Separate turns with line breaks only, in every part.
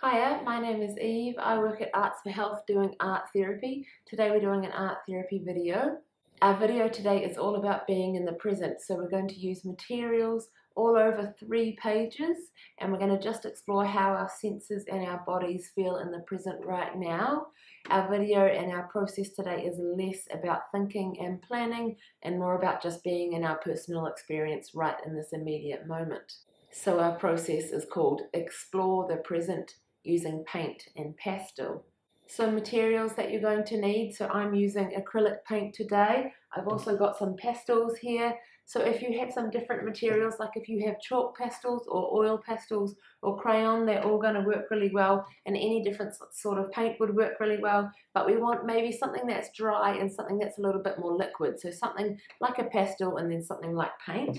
Hiya, my name is Eve. I work at Arts for Health doing art therapy. Today we're doing an art therapy video. Our video today is all about being in the present. So we're going to use materials all over 3 pages and we're going to just explore how our senses and our bodies feel in the present right now. Our video and our process today is less about thinking and planning and more about just being in our personal experience right in this immediate moment. So our process is called Explore the Present using paint and pastel. So materials that you're going to need, so I'm using acrylic paint today. I've also got some pastels here. So if you have some different materials, like if you have chalk pastels or oil pastels or crayon, they're all going to work really well, and any different sort of paint would work really well. But we want maybe something that's dry and something that's a little bit more liquid. So something like a pastel and then something like paint.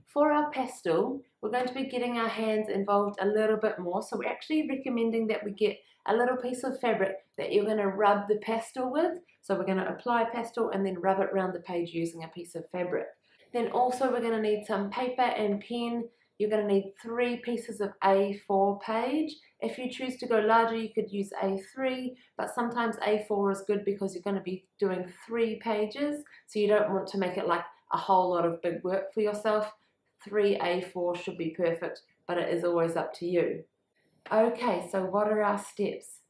For our pastel, we're going to be getting our hands involved a little bit more. So we're actually recommending that we get a little piece of fabric that you're going to rub the pastel with. So we're going to apply pastel and then rub it around the page using a piece of fabric. Then also we're going to need some paper and pen. You're going to need 3 pieces of A4 page. If you choose to go larger, you could use A3, but sometimes A4 is good because you're going to be doing 3 pages, so you don't want to make it like a whole lot of big work for yourself. 3 A4 should be perfect, but it is always up to you. Okay, so what are our steps?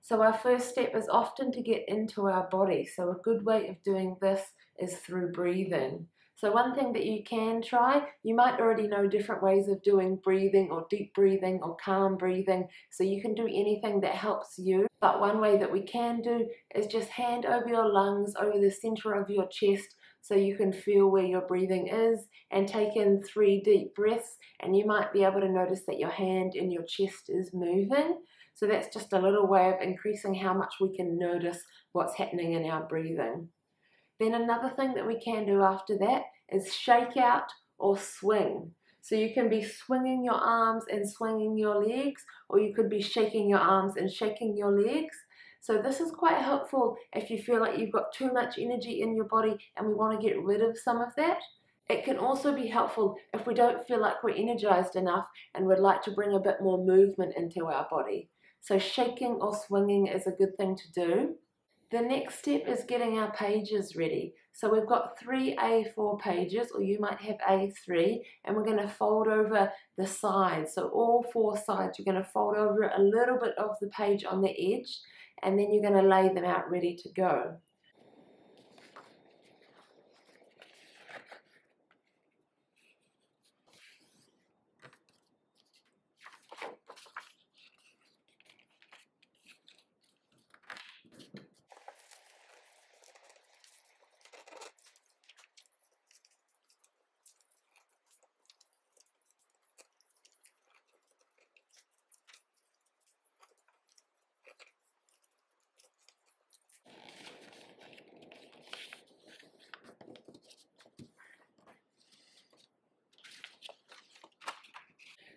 So our first step is often to get into our body. So a good way of doing this is through breathing. So one thing that you can try, you might already know different ways of doing breathing or deep breathing or calm breathing. So you can do anything that helps you. But one way that we can do is just hand over your lungs, over the center of your chest, so you can feel where your breathing is, and take in 3 deep breaths, and you might be able to notice that your hand in your chest is moving. So that's just a little way of increasing how much we can notice what's happening in our breathing. Then another thing that we can do after that is shake out or swing. So you can be swinging your arms and swinging your legs, or you could be shaking your arms and shaking your legs. So this is quite helpful if you feel like you've got too much energy in your body and we want to get rid of some of that. It can also be helpful if we don't feel like we're energized enough and would like to bring a bit more movement into our body. So shaking or swinging is a good thing to do. The next step is getting our pages ready. So we've got 3 A4 pages, or you might have A3, and we're going to fold over the sides. So all 4 sides, you're going to fold over a little bit of the page on the edge, and then you're going to lay them out ready to go.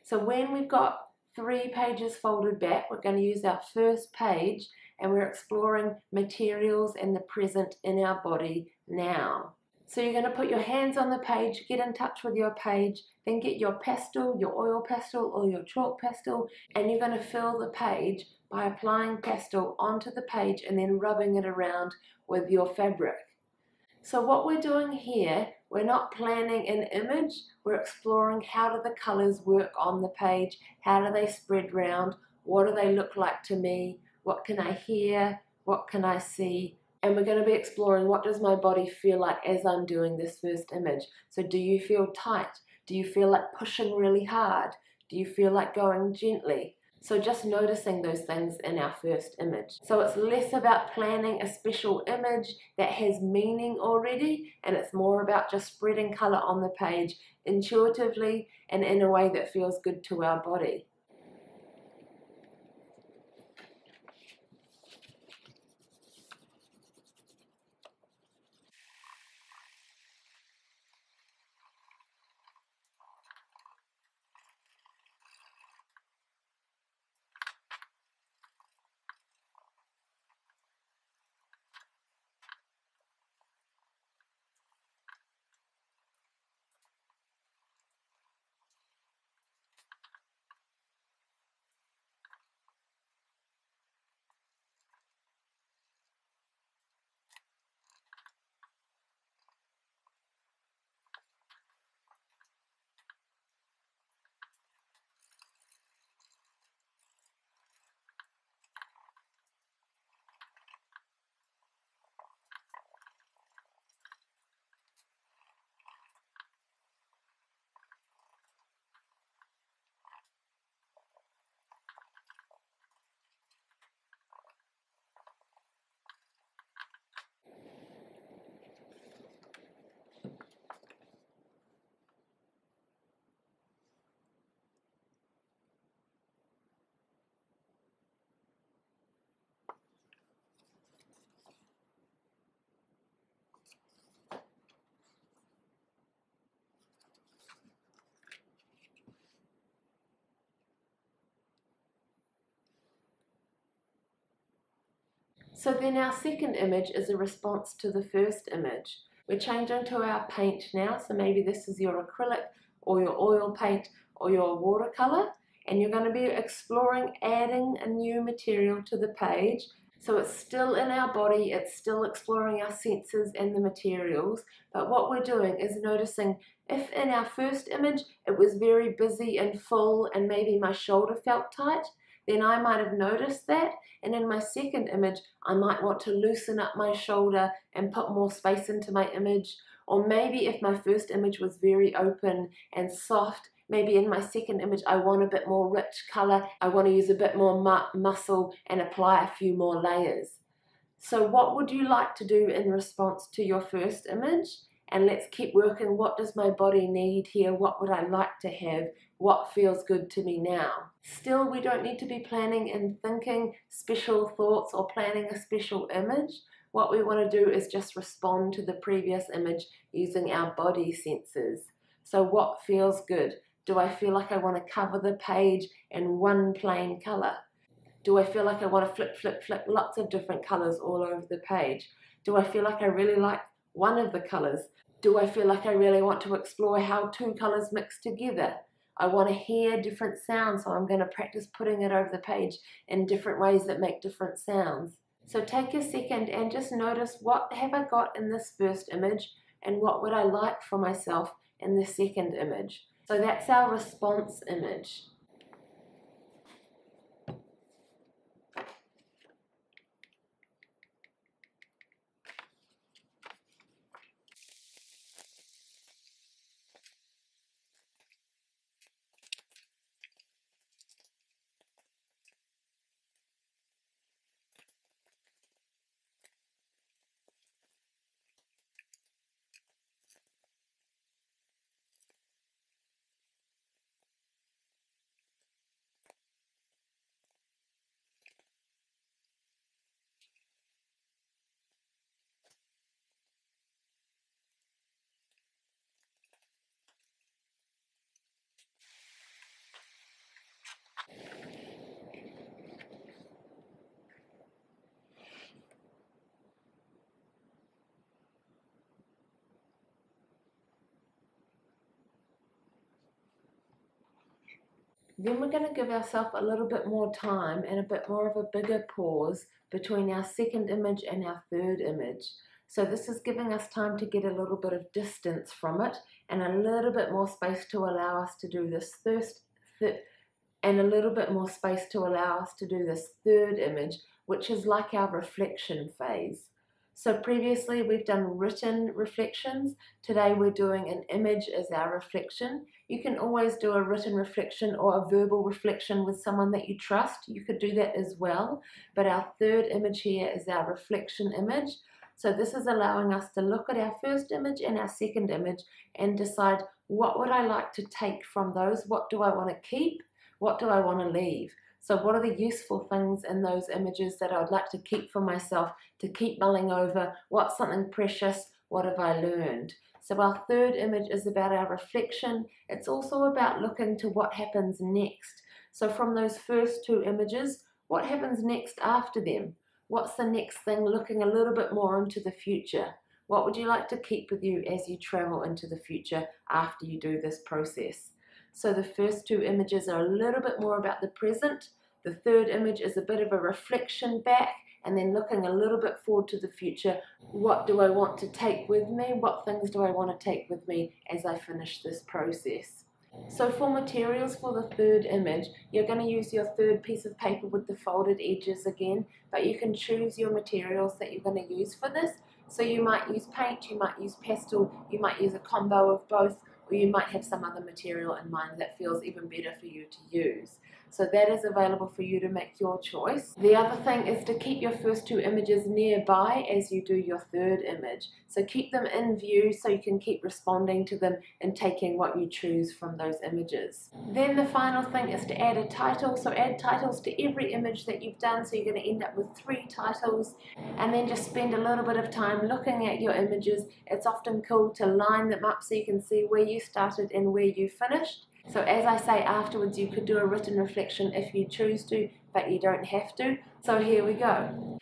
So when we've got 3 pages folded back, we're going to use our first page and we're exploring materials and the present in our body now. So you're going to put your hands on the page, get in touch with your page, then get your pastel, your oil pastel or your chalk pastel, and you're going to fill the page by applying pastel onto the page and then rubbing it around with your fabric. So what we're doing here, we're not planning an image, we're exploring how do the colours work on the page, how do they spread round, what do they look like to me, what can I hear, what can I see, and we're going to be exploring what does my body feel like as I'm doing this first image. So do you feel tight? Do you feel like pushing really hard? Do you feel like going gently? So just noticing those things in our first image. So it's less about planning a special image that has meaning already, and it's more about just spreading color on the page intuitively and in a way that feels good to our body. So then our second image is a response to the first image. We're changing to our paint now, so maybe this is your acrylic or your oil paint or your watercolor, and you're going to be exploring adding a new material to the page. So it's still in our body, it's still exploring our senses and the materials, but what we're doing is noticing if in our first image it was very busy and full and maybe my shoulder felt tight, then I might have noticed that, and in my second image I might want to loosen up my shoulder and put more space into my image. Or maybe if my first image was very open and soft, maybe in my second image I want a bit more rich color, I want to use a bit more muscle and apply a few more layers. So what would you like to do in response to your first image? And let's keep working. What does my body need here? What would I like to have? What feels good to me now? Still, we don't need to be planning and thinking special thoughts or planning a special image. What we want to do is just respond to the previous image using our body senses. So what feels good? Do I feel like I want to cover the page in one plain color? Do I feel like I want to flip lots of different colors all over the page? Do I feel like I really like one of the colors? Do I feel like I really want to explore how two colors mix together? I want to hear different sounds, so I'm going to practice putting it over the page in different ways that make different sounds. So take a second and just notice, what have I got in this first image and what would I like for myself in the second image? So that's our response image. Then we're going to give ourselves a little bit more time and a bit more of a bigger pause between our second image and our third image. So this is giving us time to get a little bit of distance from it and a little bit more space to allow us to do this third image, which is like our reflection phase. So previously we've done written reflections. Today we're doing an image as our reflection. You can always do a written reflection or a verbal reflection with someone that you trust. You could do that as well. But our third image here is our reflection image. So this is allowing us to look at our first image and our second image and decide, what would I like to take from those? What do I want to keep? What do I want to leave? So what are the useful things in those images that I would like to keep for myself, to keep mulling over? What's something precious? What have I learned? So our third image is about our reflection. It's also about looking to what happens next. So from those first two images, what happens next after them? What's the next thing, looking a little bit more into the future? What would you like to keep with you as you travel into the future after you do this process? So the first two images are a little bit more about the present. The third image is a bit of a reflection back and then looking a little bit forward to the future. What do I want to take with me? What things do I want to take with me as I finish this process? So for materials for the third image, you're going to use your third piece of paper with the folded edges again, but you can choose your materials that you're going to use for this. So you might use paint, you might use pastel, you might use a combo of both, or you might have some other material in mind that feels even better for you to use. So that is available for you to make your choice. The other thing is to keep your first two images nearby as you do your third image. So keep them in view so you can keep responding to them and taking what you choose from those images. Then the final thing is to add a title. So add titles to every image that you've done. So you're going to end up with 3 titles, and then just spend a little bit of time looking at your images. It's often cool to line them up so you can see where you started and where you finished. So as I say, afterwards you could do a written reflection if you choose to, but you don't have to. So here we go.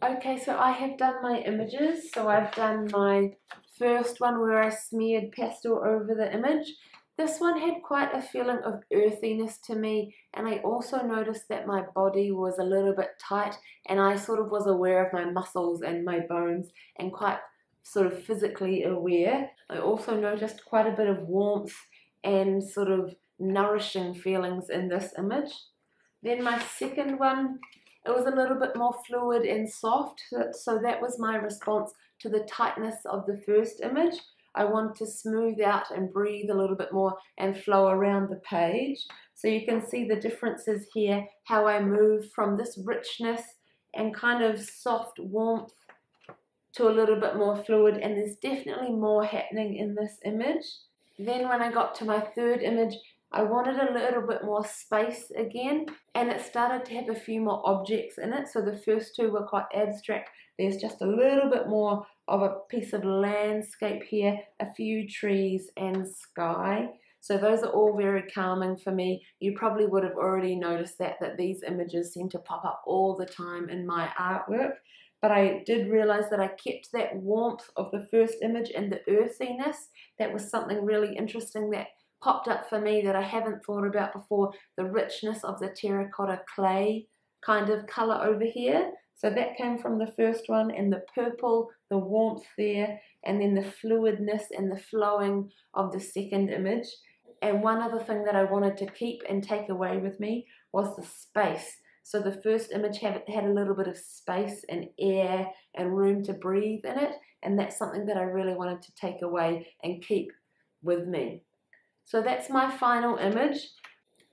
Okay, so I have done my images. So I've done my first one where I smeared pastel over the image. This one had quite a feeling of earthiness to me, and I also noticed that my body was a little bit tight, and I sort of was aware of my muscles and my bones and quite sort of physically aware. I also noticed quite a bit of warmth and sort of nourishing feelings in this image. Then my second one, it was a little bit more fluid and soft, so that was my response to the tightness of the first image. I want to smooth out and breathe a little bit more and flow around the page. So you can see the differences here, how I move from this richness and kind of soft warmth to a little bit more fluid, and there's definitely more happening in this image. Then when I got to my third image, I wanted a little bit more space again, and it started to have a few more objects in it. So the first two were quite abstract. There's just a little bit more of a piece of landscape here, a few trees and sky. So those are all very calming for me. You probably would have already noticed that these images seem to pop up all the time in my artwork. But I did realize that I kept that warmth of the first image and the earthiness. That was something really interesting that popped up for me that I haven't thought about before, the richness of the terracotta clay kind of color over here. So that came from the first one, and the purple, the warmth there, and then the fluidness and the flowing of the second image. And one other thing that I wanted to keep and take away with me was the space. So the first image had a little bit of space and air and room to breathe in it, and that's something that I really wanted to take away and keep with me. So that's my final image.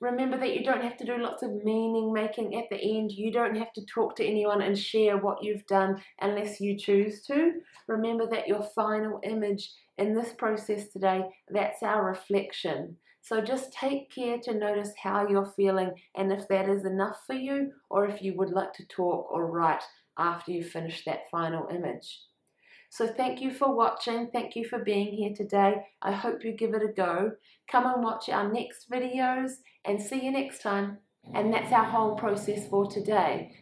Remember that you don't have to do lots of meaning making at the end. You don't have to talk to anyone and share what you've done unless you choose to. Remember that your final image in this process today, that's our reflection. So just take care to notice how you're feeling and if that is enough for you, or if you would like to talk or write after you finish that final image. So thank you for watching. Thank you for being here today. I hope you give it a go. Come and watch our next videos and see you next time. And that's our whole process for today.